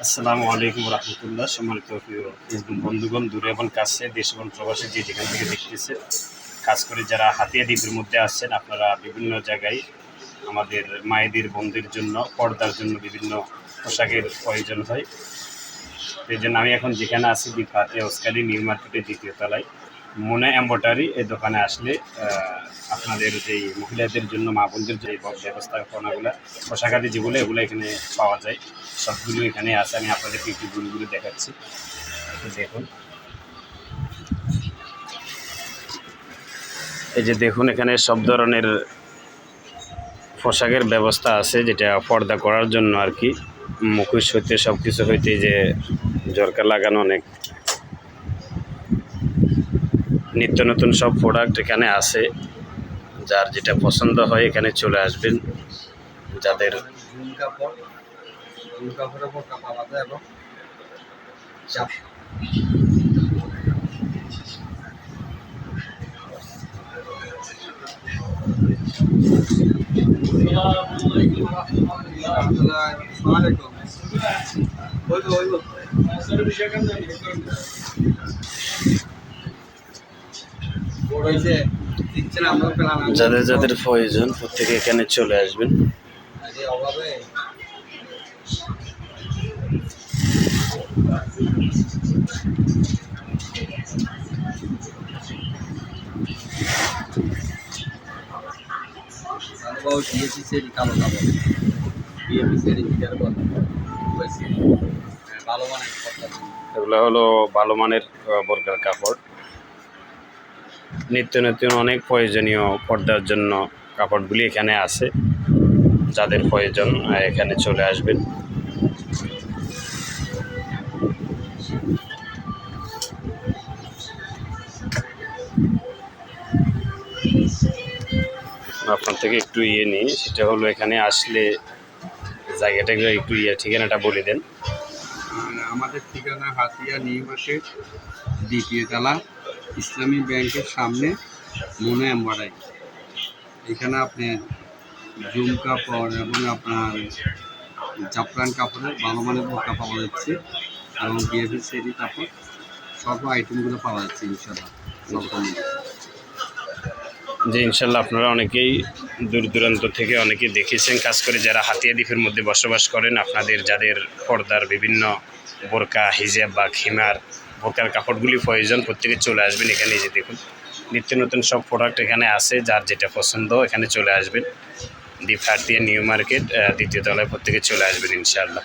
আসসালামু আলাইকুম রহমতুল্লাহ। সম্মানিত প্রিয় বন্ধুগণ, দূরে এবং কাছে, দেশ এবং প্রবাসী যে যেখান থেকে দেখতেছে, কাজ করে যারা হাতিয়া দ্বীপের মধ্যে আসছেন, আপনারা বিভিন্ন জায়গায় আমাদের মায়েদের বোনদের জন্য পর্দার জন্য বিভিন্ন পোশাকের প্রয়োজন হয়। এই জন্য আমি এখন যেখানে আছি দ্বীপ হাতিয়া ওস্কারি নিউ মার্কেটের দ্বিতীয় তলায় মোনা এম্বয়ডারি, এই দোকানে আসলে আপনাদের যেই মহিলাদের জন্য, মা বোনদের যে ব্যবস্থাপনাগুলো, পোশাকাদি যেগুলো, এগুলো এখানে পাওয়া যায়, সবগুলো এখানে আছে। আমি আপনাদেরকে একটু গুলো দেখাচ্ছি, দেখুন। এই যে দেখুন, এখানে সব ধরনের পোশাকের ব্যবস্থা আছে, যেটা পর্দা করার জন্য আর কি। মুখোশ হইতে সব কিছু হইতে যে জরকা লাগানো অনেক নিত্য নতুন সব প্রোডাক্ট এখানে আছে। যার যেটা পছন্দ হয় এখানে চলে আসবেন। যাদের যাদের যাদের প্রয়োজন প্রত্যেকে এখানে চলে আসবেন। এগুলো হলো ভালো মানের বোরকার কাপড়। নিত্য নতুন অনেক প্রয়োজনীয় পর্দার জন্য কাপড়গুলি এখানে আছে। যাদের প্রয়োজন এখানে চলে আসবেন। আপনার থেকে একটু নিই, সেটা হলো এখানে আসলে জায়গাটা একটু ঠিকানাটা বলে দেন। আমাদের ঠিকানা হাতিয়া নিউ মার্কেট দ্বিতীয় তলা, ইসলামী ব্যাংকের সামনে, মোনা এম্বয়ডারি। এখানে আপনার জুম কাপড় এবং আপনার জাফরান কাপড়ের ভালো মানের বোরকা পাওয়া যাচ্ছে, এবং বিএফি সেরি কাপড়, সব আইটেমগুলো পাওয়া যাচ্ছে ইনশাল্লাহ। যে ইনশাল্লাহ আপনারা অনেকেই দূর দূরান্ত থেকে অনেকেই দেখেছেন কাজ করে, যারা হাতিয়া দ্বীপের মধ্যে বসবাস করেন। আপনাদের যাদের পর্দার বিভিন্ন বোরকা, হিজাব বা খিমার, বোরকার কাপড়গুলি প্রয়োজন, প্রত্যেকে চলে আসবেন এখানে। যে দেখুন, নিত্য নতুন সব প্রোডাক্ট এখানে আছে। যার যেটা পছন্দ এখানে চলে আসবেন। দ্বীপ হাতিয়া নিউ মার্কেট দ্বিতীয় তলায় প্রত্যেকে চলে আসবেন ইনশাআল্লাহ।